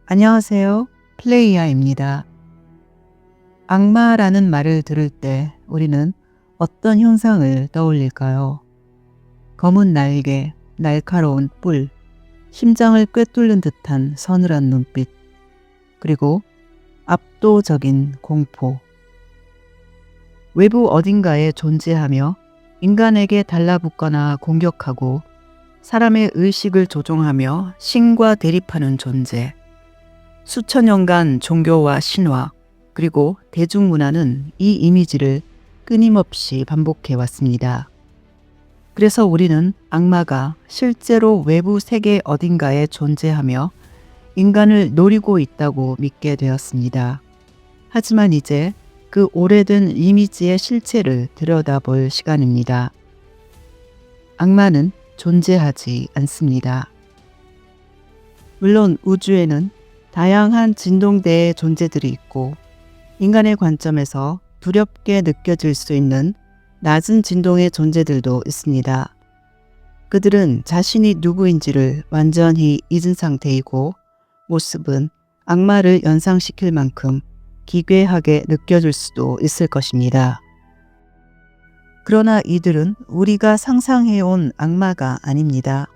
안녕하세요. 플레이야입니다. 악마라는 말을 들을 때 우리는 어떤 형상을 떠올릴까요? 검은 날개, 날카로운 뿔, 심장을 꿰뚫는 듯한 서늘한 눈빛, 그리고 압도적인 공포. 외부 어딘가에 존재하며 인간에게 달라붙거나 공격하고 사람의 의식을 조종하며 신과 대립하는 존재. 수천 년간 종교와 신화, 그리고 대중문화는 이 이미지를 끊임없이 반복해 왔습니다. 그래서 우리는 악마가 실제로 외부 세계 어딘가에 존재하며 인간을 노리고 있다고 믿게 되었습니다. 하지만 이제 그 오래된 이미지의 실체를 들여다볼 시간입니다. 악마는 존재하지 않습니다. 물론 우주에는 다양한 진동대의 존재들이 있고 인간의 관점에서 두렵게 느껴질 수 있는 낮은 진동의 존재들도 있습니다. 그들은 자신이 누구인지를 완전히 잊은 상태이고 모습은 악마를 연상시킬 만큼 기괴하게 느껴질 수도 있을 것입니다. 그러나 이들은 우리가 상상해온 악마가 아닙니다.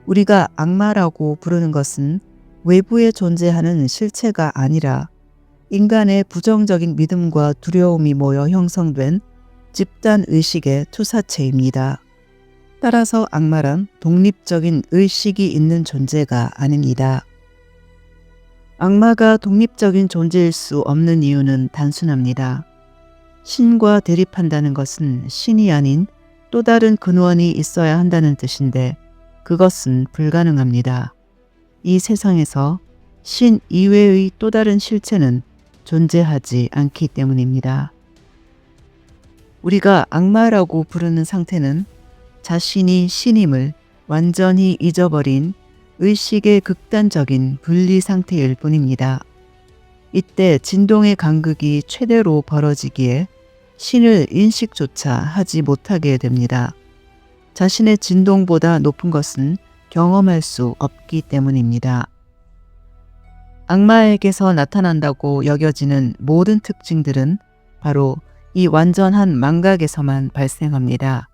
우리가 악마라고 부르는 것은 외부에 존재하는 실체가 아니라 인간의 부정적인 믿음과 두려움이 모여 형성된 집단 의식의 투사체입니다. 따라서 악마란 독립적인 의식이 있는 존재가 아닙니다. 악마가 독립적인 존재일 수 없는 이유는 단순합니다. 신과 대립한다는 것은 신이 아닌 또 다른 근원이 있어야 한다는 뜻인데 그것은 불가능합니다. 이 세상에서 신 이외의 또 다른 실체는 존재하지 않기 때문입니다. 우리가 악마라고 부르는 상태는 자신이 신임을 완전히 잊어버린 의식의 극단적인 분리 상태일 뿐입니다. 이때 진동의 간극이 최대로 벌어지기에 신을 인식조차 하지 못하게 됩니다. 자신의 진동보다 높은 것은 경험할 수 없기 때문입니다. 악마에게서 나타난다고 여겨지는 모든 특징들은 바로 이 완전한 망각에서만 발생합니다.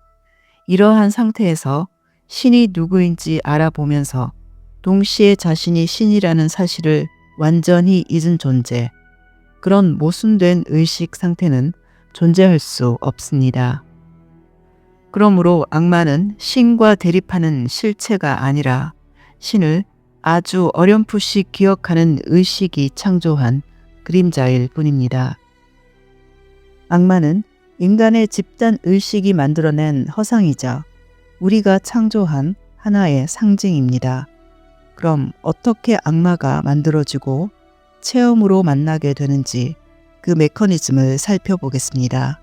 이러한 상태에서 신이 누구인지 알아보면서 동시에 자신이 신이라는 사실을 완전히 잊은 존재, 그런 모순된 의식 상태는 존재할 수 없습니다. 그러므로 악마는 신과 대립하는 실체가 아니라 신을 아주 어렴풋이 기억하는 의식이 창조한 그림자일 뿐입니다. 악마는 인간의 집단 의식이 만들어낸 허상이자 우리가 창조한 하나의 상징입니다. 그럼 어떻게 악마가 만들어지고 체험으로 만나게 되는지 그 메커니즘을 살펴보겠습니다.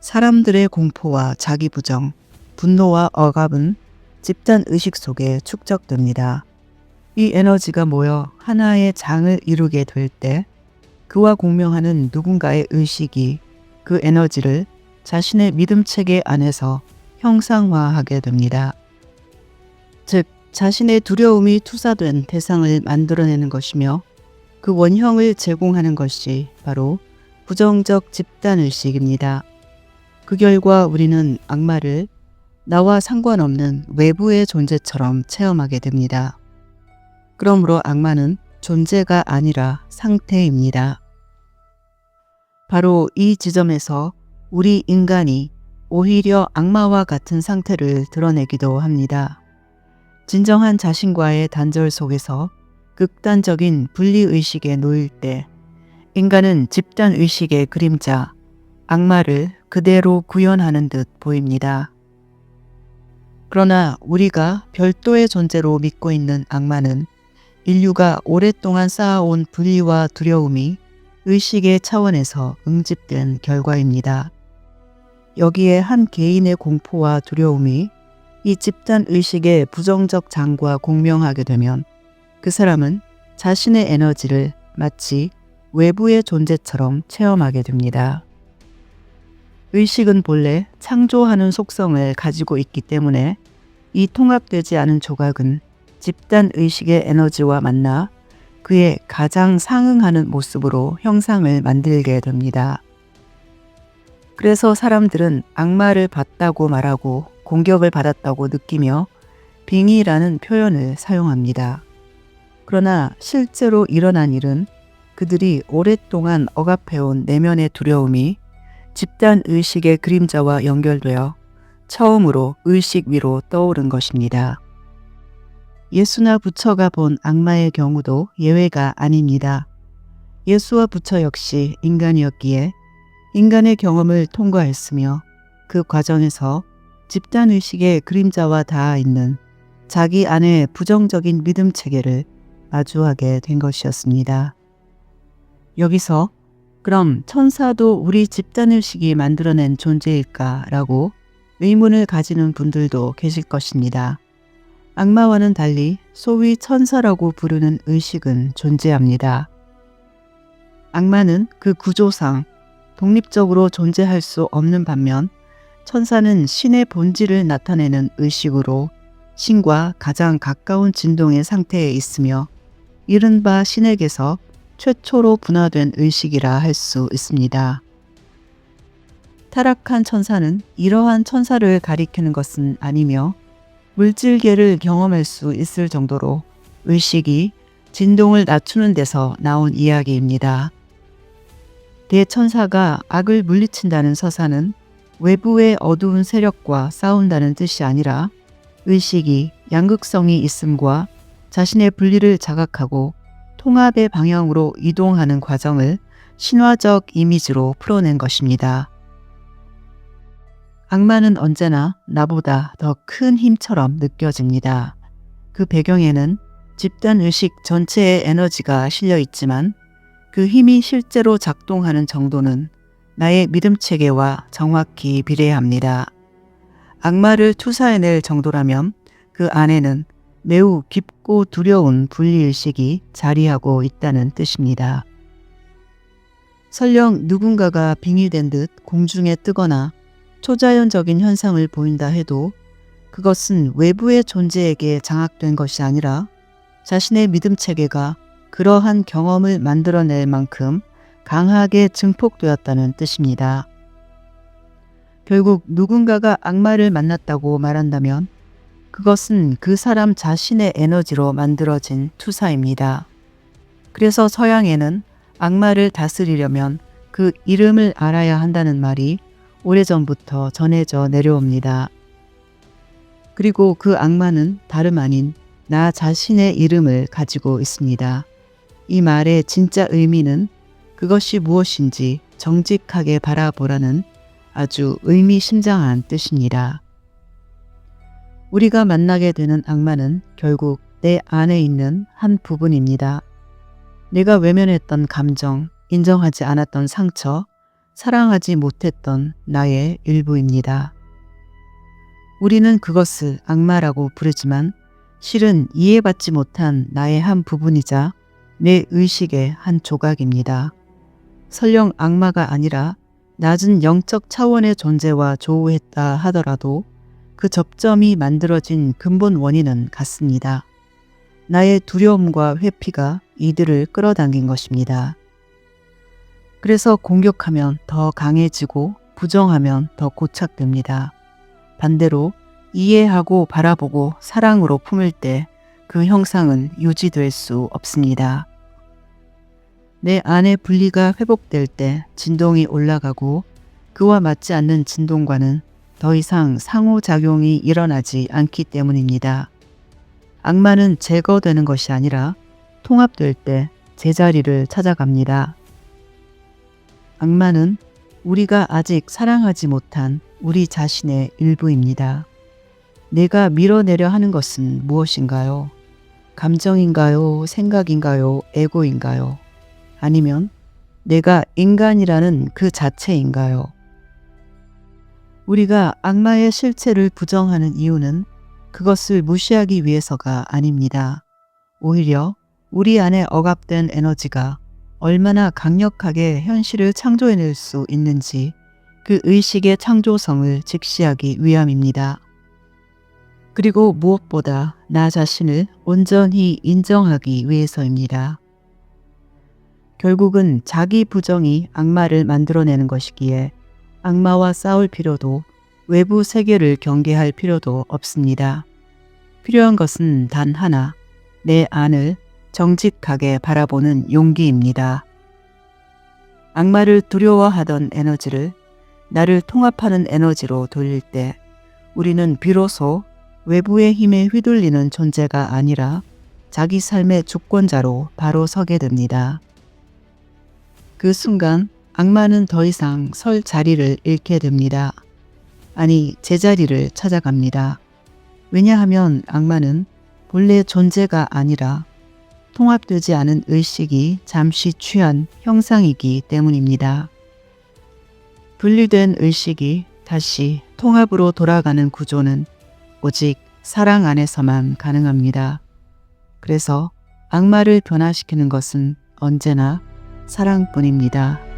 사람들의 공포와 자기부정, 분노와 억압은 집단 의식 속에 축적됩니다. 이 에너지가 모여 하나의 장을 이루게 될 때 그와 공명하는 누군가의 의식이 그 에너지를 자신의 믿음 체계 안에서 형상화하게 됩니다. 즉, 자신의 두려움이 투사된 대상을 만들어내는 것이며 그 원형을 제공하는 것이 바로 부정적 집단의식입니다. 그 결과 우리는 악마를 나와 상관없는 외부의 존재처럼 체험하게 됩니다. 그러므로 악마는 존재가 아니라 상태입니다. 바로 이 지점에서 우리 인간이 오히려 악마와 같은 상태를 드러내기도 합니다. 진정한 자신과의 단절 속에서 극단적인 분리의식에 놓일 때 인간은 집단의식의 그림자, 악마를 그대로 구현하는 듯 보입니다. 그러나 우리가 별도의 존재로 믿고 있는 악마는 인류가 오랫동안 쌓아온 분리와 두려움이 의식의 차원에서 응집된 결과입니다. 여기에 한 개인의 공포와 두려움이 이 집단 의식의 부정적 장과 공명하게 되면 그 사람은 자신의 에너지를 마치 외부의 존재처럼 체험하게 됩니다. 의식은 본래 창조하는 속성을 가지고 있기 때문에 이 통합되지 않은 조각은 집단 의식의 에너지와 만나 그에 가장 상응하는 모습으로 형상을 만들게 됩니다. 그래서 사람들은 악마를 봤다고 말하고 공격을 받았다고 느끼며 빙의라는 표현을 사용합니다. 그러나 실제로 일어난 일은 그들이 오랫동안 억압해온 내면의 두려움이 집단 의식의 그림자와 연결되어 처음으로 의식 위로 떠오른 것입니다. 예수나 부처가 본 악마의 경우도 예외가 아닙니다. 예수와 부처 역시 인간이었기에 인간의 경험을 통과했으며 그 과정에서 집단 의식의 그림자와 닿아 있는 자기 안의 부정적인 믿음 체계를 마주하게 된 것이었습니다. 여기서 그럼 천사도 우리 집단 의식이 만들어낸 존재일까라고 의문을 가지는 분들도 계실 것입니다. 악마와는 달리 소위 천사라고 부르는 의식은 존재합니다. 악마는 그 구조상 독립적으로 존재할 수 없는 반면 천사는 신의 본질을 나타내는 의식으로 신과 가장 가까운 진동의 상태에 있으며 이른바 신에게서 최초로 분화된 의식이라 할 수 있습니다. 타락한 천사는 이러한 천사를 가리키는 것은 아니며 물질계를 경험할 수 있을 정도로 의식이 진동을 낮추는 데서 나온 이야기입니다. 대천사가 악을 물리친다는 서사는 외부의 어두운 세력과 싸운다는 뜻이 아니라 의식이 양극성이 있음과 자신의 분리를 자각하고 통합의 방향으로 이동하는 과정을 신화적 이미지로 풀어낸 것입니다. 악마는 언제나 나보다 더 큰 힘처럼 느껴집니다. 그 배경에는 집단의식 전체의 에너지가 실려 있지만 그 힘이 실제로 작동하는 정도는 나의 믿음체계와 정확히 비례합니다. 악마를 투사해낼 정도라면 그 안에는 매우 깊고 두려운 분리의식이 자리하고 있다는 뜻입니다. 설령 누군가가 빙의된 듯 공중에 뜨거나 초자연적인 현상을 보인다 해도 그것은 외부의 존재에게 장악된 것이 아니라 자신의 믿음 체계가 그러한 경험을 만들어낼 만큼 강하게 증폭되었다는 뜻입니다. 결국 누군가가 악마를 만났다고 말한다면 그것은 그 사람 자신의 에너지로 만들어진 투사입니다. 그래서 서양에는 악마를 다스리려면 그 이름을 알아야 한다는 말이 오래전부터 전해져 내려옵니다. 그리고 그 악마는 다름 아닌 나 자신의 이름을 가지고 있습니다. 이 말의 진짜 의미는 그것이 무엇인지 정직하게 바라보라는 아주 의미심장한 뜻입니다. 우리가 만나게 되는 악마는 결국 내 안에 있는 한 부분입니다. 내가 외면했던 감정, 인정하지 않았던 상처, 사랑하지 못했던 나의 일부입니다. 우리는 그것을 악마라고 부르지만 실은 이해받지 못한 나의 한 부분이자 내 의식의 한 조각입니다. 설령 악마가 아니라 낮은 영적 차원의 존재와 조우했다 하더라도 그 접점이 만들어진 근본 원인은 같습니다. 나의 두려움과 회피가 이들을 끌어당긴 것입니다. 그래서 공격하면 더 강해지고 부정하면 더 고착됩니다. 반대로 이해하고 바라보고 사랑으로 품을 때 그 형상은 유지될 수 없습니다. 내 안의 분리가 회복될 때 진동이 올라가고 그와 맞지 않는 진동과는 더 이상 상호작용이 일어나지 않기 때문입니다. 악마는 제거되는 것이 아니라 통합될 때 제자리를 찾아갑니다. 악마는 우리가 아직 사랑하지 못한 우리 자신의 일부입니다. 내가 밀어내려 하는 것은 무엇인가요? 감정인가요? 생각인가요? 에고인가요? 아니면 내가 인간이라는 그 자체인가요? 우리가 악마의 실체를 부정하는 이유는 그것을 무시하기 위해서가 아닙니다. 오히려 우리 안에 억압된 에너지가 얼마나 강력하게 현실을 창조해낼 수 있는지 그 의식의 창조성을 직시하기 위함입니다. 그리고 무엇보다 나 자신을 온전히 인정하기 위해서입니다. 결국은 자기 부정이 악마를 만들어내는 것이기에 악마와 싸울 필요도 외부 세계를 경계할 필요도 없습니다. 필요한 것은 단 하나, 내 안을 정직하게 바라보는 용기입니다. 악마를 두려워하던 에너지를 나를 통합하는 에너지로 돌릴 때 우리는 비로소 외부의 힘에 휘둘리는 존재가 아니라 자기 삶의 주권자로 바로 서게 됩니다. 그 순간 악마는 더 이상 설 자리를 잃게 됩니다. 아니, 제자리를 찾아갑니다. 왜냐하면 악마는 본래 존재가 아니라 통합되지 않은 의식이 잠시 취한 형상이기 때문입니다. 분리된 의식이 다시 통합으로 돌아가는 구조는 오직 사랑 안에서만 가능합니다. 그래서 악마를 변화시키는 것은 언제나 사랑뿐입니다.